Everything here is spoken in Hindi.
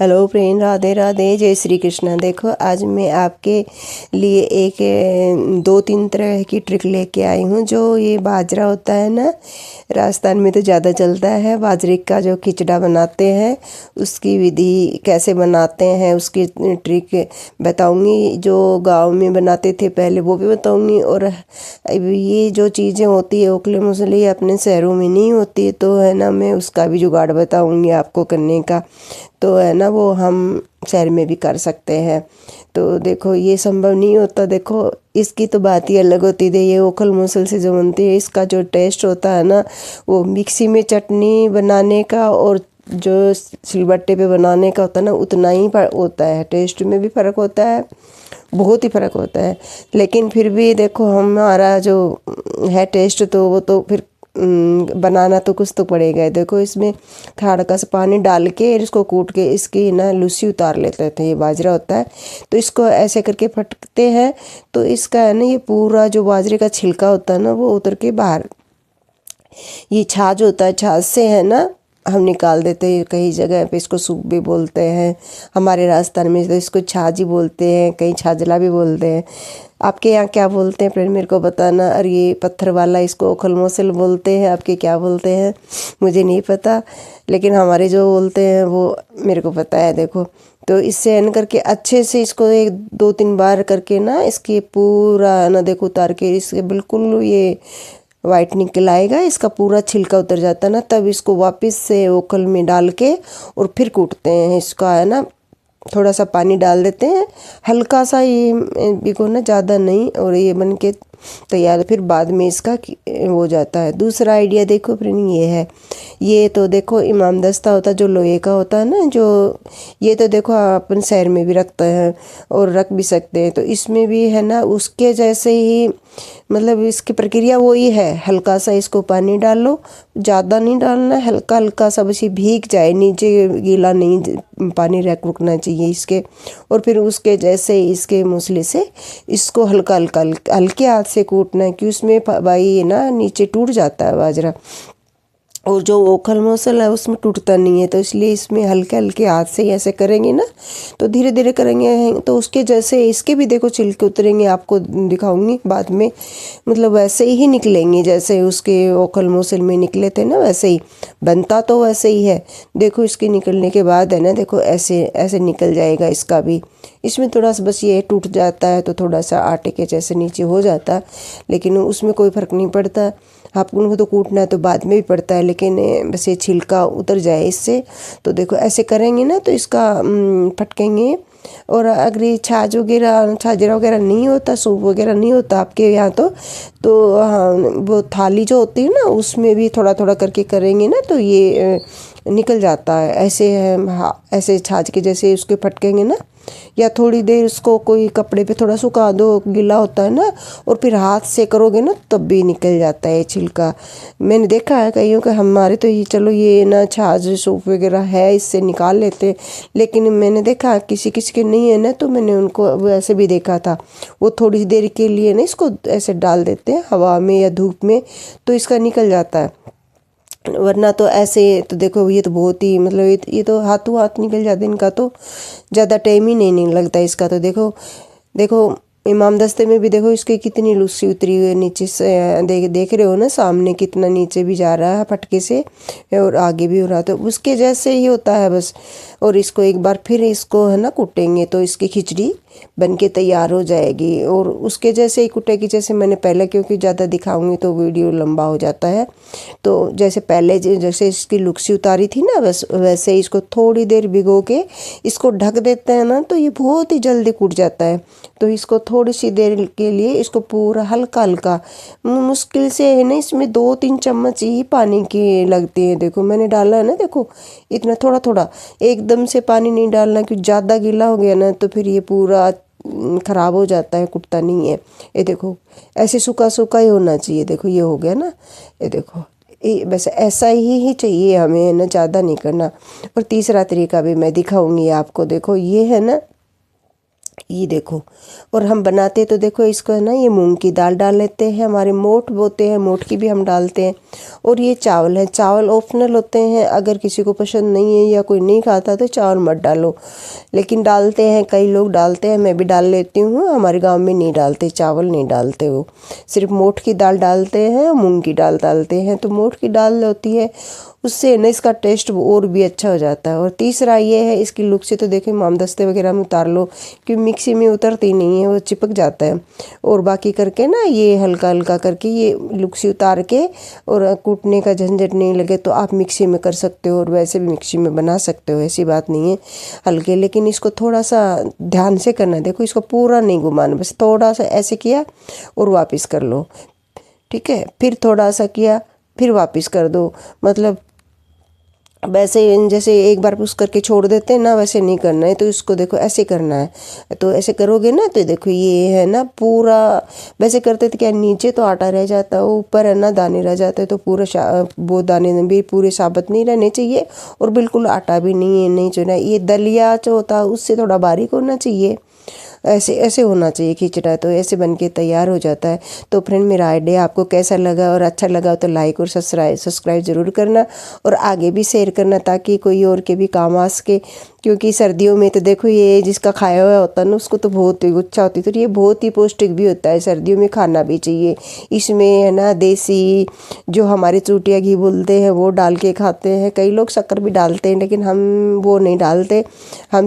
हेलो फ्रेंड, राधे राधे, जय श्री कृष्णा। देखो आज मैं आपके लिए एक दो तीन तरह की ट्रिक लेके आई हूँ। जो ये बाजरा होता है ना, राजस्थान में तो ज़्यादा चलता है। बाजरे का जो खिचड़ा बनाते हैं उसकी विधि कैसे बनाते हैं उसकी ट्रिक बताऊँगी। जो गांव में बनाते थे पहले वो भी बताऊँगी। और ये जो चीज़ें होती है ओखले मोसले अपने शहरों में नहीं होती, तो है ना, मैं उसका भी जुगाड़ बताऊँगी आपको करने का। तो है ना, वो हम शहर में भी कर सकते हैं। तो देखो ये संभव नहीं होता। देखो इसकी तो बात ही अलग होती है। ये ओखल मूसल से जो बनती है, इसका जो टेस्ट होता है ना, वो मिक्सी में चटनी बनाने का और जो सिलबट्टे पे बनाने का होता है ना, उतना ही होता है। टेस्ट में भी फ़र्क होता है, बहुत ही फ़र्क होता है। लेकिन फिर भी देखो हमारा जो है टेस्ट, तो वो तो फिर बनाना तो कुछ तो पड़ेगा। देखो इसमें थोड़ा सा पानी डाल के इसको कूट के इसकी ना लूसी उतार लेते थे। ये बाजरा होता है तो इसको ऐसे करके फटकते हैं, तो इसका है ना ये पूरा जो बाजरे का छिलका होता है ना वो उतर के बाहर, ये छाछ होता है, छाछ से है ना हम निकाल देते हैं। कई जगह पे इसको सूप भी बोलते हैं, हमारे राजस्थान में तो इसको छाछ ही बोलते हैं, कहीं छाजला भी बोलते हैं। आपके यहाँ क्या बोलते हैं फ्रेंड, मेरे को बताना। और ये पत्थर वाला इसको ओखल मोसल बोलते हैं, आपके क्या बोलते हैं मुझे नहीं पता, लेकिन हमारे जो बोलते हैं वो मेरे को पता है। देखो तो इससे एन करके अच्छे से इसको एक दो तीन बार करके ना इसकी पूरा ना देखो उतार के इसके बिल्कुल ये वाइट निकल आएगा, इसका पूरा छिलका उतर जाता है ना, तब इसको वापस से ओखल में डाल के और फिर कूटते हैं। इसका है ना थोड़ा सा पानी डाल देते हैं, हल्का सा, ये भिगोना ज़्यादा नहीं, और ये बन के तैयार। फिर बाद में इसका हो जाता है। दूसरा आइडिया देखो फ्रेंड, ये है, ये तो देखो इमाम दस्ता होता है जो लोहे का होता है ना, जो ये तो देखो अपन शहर में भी रखते हैं और रख भी सकते हैं। तो इसमें भी है ना उसके जैसे ही, मतलब इसकी प्रक्रिया वही है। हल्का सा इसको पानी डाल लो, ज़्यादा नहीं डालना, हल्का हल्का सा, बस ये भीग जाए, नीचे गीला नहीं, पानी रुकना चाहिए इसके। और फिर उसके जैसे इसके मूसले से इसको हल्का हल्का हल्के हाथ से कूटना है, कि उसमें भाई ना नीचे टूट जाता है बाजरा, और जो ओखल मोसल है उसमें टूटता नहीं है। तो इसलिए इसमें हल्के हल्के हाथ से ही ऐसे करेंगे ना, तो धीरे धीरे करेंगे तो उसके जैसे इसके भी देखो छिलके उतरेंगे, आपको दिखाऊंगी बाद में। मतलब वैसे ही निकलेंगे जैसे उसके ओखल मोसल में निकले थे ना, वैसे ही बनता तो वैसे ही है। देखो इसके निकलने के बाद है ना, देखो ऐसे ऐसे निकल जाएगा इसका भी। इसमें थोड़ा सा बस ये टूट जाता है तो थोड़ा सा आटे के जैसे नीचे हो जाता है, लेकिन उसमें कोई फ़र्क नहीं पड़ता। आप उनको तो कूटना है तो बाद में भी पड़ता है, लेकिन बस ये छिलका उतर जाए इससे। तो देखो ऐसे करेंगे ना तो इसका फटकेंगे। और अगर ये छाछ वगैरह, छाजरा वगैरह नहीं होता, सूप वगैरह नहीं होता आपके यहाँ, तो हाँ, वो थाली जो होती है ना उसमें भी थोड़ा थोड़ा करके करेंगे ना, तो ये निकल जाता है ऐसे। हाँ, ऐसे छाछ के जैसे उसके फटकेंगे ना, या थोड़ी देर उसको कोई कपड़े पे थोड़ा सुखा दो, गीला होता है ना, और फिर हाथ से करोगे ना तब भी निकल जाता है छिलका। मैंने देखा है कईयों का, हमारे तो ये चलो ये ना छाछ सूप वगैरह है इससे निकाल लेते हैं, लेकिन मैंने देखा किसी किसी के नहीं है ना, तो मैंने उनको ऐसे भी देखा था। वो थोड़ी देर के लिए ना इसको ऐसे डाल देते हैं हवा में या धूप में, तो इसका निकल जाता है। वरना तो ऐसे तो देखो ये तो बहुत ही, मतलब ये तो हाथों हाथ निकल जाते हैं इनका, तो ज़्यादा टाइम ही नहीं लगता इसका। तो देखो देखो इमाम दस्ते में भी देखो इसकी कितनी लुस्सी उतरी हुई है नीचे से, देख रहे हो ना सामने कितना नीचे भी जा रहा है फटके से, और आगे भी हो रहा है। तो उसके जैसे ही होता है बस। और इसको एक बार फिर इसको है ना कूटेंगे तो इसकी खिचड़ी बन के तैयार हो जाएगी। और उसके जैसे ही कुटेगी जैसे मैंने पहले, क्योंकि ज़्यादा दिखाऊंगी तो वीडियो लंबा हो जाता है। तो जैसे पहले जैसे इसकी लुक्सी उतारी थी ना, बस वैसे ही इसको थोड़ी देर भिगो के इसको ढक देते हैं ना, तो ये बहुत ही जल्दी कूट जाता है। तो इसको थोड़ी सी देर के लिए इसको पूरा हल्का हल्का, मुश्किल से है ना इसमें 2-3 चम्मच ही पानी की लगती है। देखो मैंने डाला है ना, देखो इतना थोड़ा थोड़ा, एकदम से पानी नहीं डालना, क्योंकि ज़्यादा गीला हो गया ना तो फिर ये पूरा ख़राब हो जाता है, कुटता नहीं है। ये देखो ऐसे सूखा सूखा ही होना चाहिए। देखो ये हो गया ना, ये देखो बस ऐसा ही चाहिए हमें ना, ज़्यादा नहीं करना। और तीसरा तरीका भी मैं दिखाऊंगी आपको। देखो ये है ना, ये देखो। और हम बनाते तो देखो इसको है ना, ये मूंग की दाल डाल लेते हैं, हमारे मोठ बोते हैं, मोठ की भी हम डालते हैं। और ये चावल है, चावल ऑप्शनल होते हैं, अगर किसी को पसंद नहीं है या कोई नहीं खाता तो चावल मत डालो, लेकिन डालते हैं, कई लोग डालते हैं, मैं भी डाल लेती हूँ। हमारे गांव में नहीं डालते, चावल नहीं डालते, वो सिर्फ मोठ की दाल डालते हैं और मूंग की दाल डालते हैं। तो मोठ की दाल होती है, उससे ना इसका टेस्ट और भी अच्छा हो जाता है। और तीसरा ये है, इसकी लुक से तो देखो इमामदस्ते वगैरह में उतार लो, क्योंकि मिक्सी में उतरती नहीं है, वो चिपक जाता है। और बाकी करके ना ये हल्का हल्का करके ये लुक से उतार के, और कूटने का झंझट नहीं लगे तो आप मिक्सी में कर सकते हो, और वैसे भी मिक्सी में बना सकते हो, ऐसी बात नहीं है हल्के। लेकिन इसको थोड़ा सा ध्यान से करना है, देखो इसको पूरा नहीं घुमाना, बस थोड़ा सा ऐसे किया और वापस कर लो, ठीक है। फिर थोड़ा सा किया, फिर वापस कर दो, मतलब वैसे जैसे एक बार पुश करके छोड़ देते हैं ना, वैसे नहीं करना है। तो इसको देखो ऐसे करना है, तो ऐसे करोगे ना तो देखो ये है ना पूरा, वैसे करते तो क्या नीचे तो आटा रह जाता है, ऊपर है ना दाने रह जाते हैं, तो पूरा वो दाने भी पूरे साबुत नहीं रहने चाहिए, और बिल्कुल आटा भी नहीं चुना। ये दलिया जो होता है उससे थोड़ा बारीक होना चाहिए, ऐसे ऐसे होना चाहिए खिचड़ा, तो ऐसे बन के तैयार हो जाता है। तो फ्रेंड, मेरा आइडिया आपको कैसा लगा, और अच्छा लगा तो लाइक और सब्सक्राइब ज़रूर करना, और आगे भी शेयर करना, ताकि कोई और के भी काम आ सके। क्योंकि सर्दियों में तो देखो ये जिसका खाया हुआ होता है ना, उसको तो बहुत ही इच्छा होती है, तो ये बहुत ही पौष्टिक भी होता है, सर्दियों में खाना भी चाहिए। इसमें है ना देसी जो हमारे चूटिया घी बोलते हैं वो डाल के खाते हैं, कई लोग शक्कर भी डालते हैं, लेकिन हम वो नहीं डालते, हम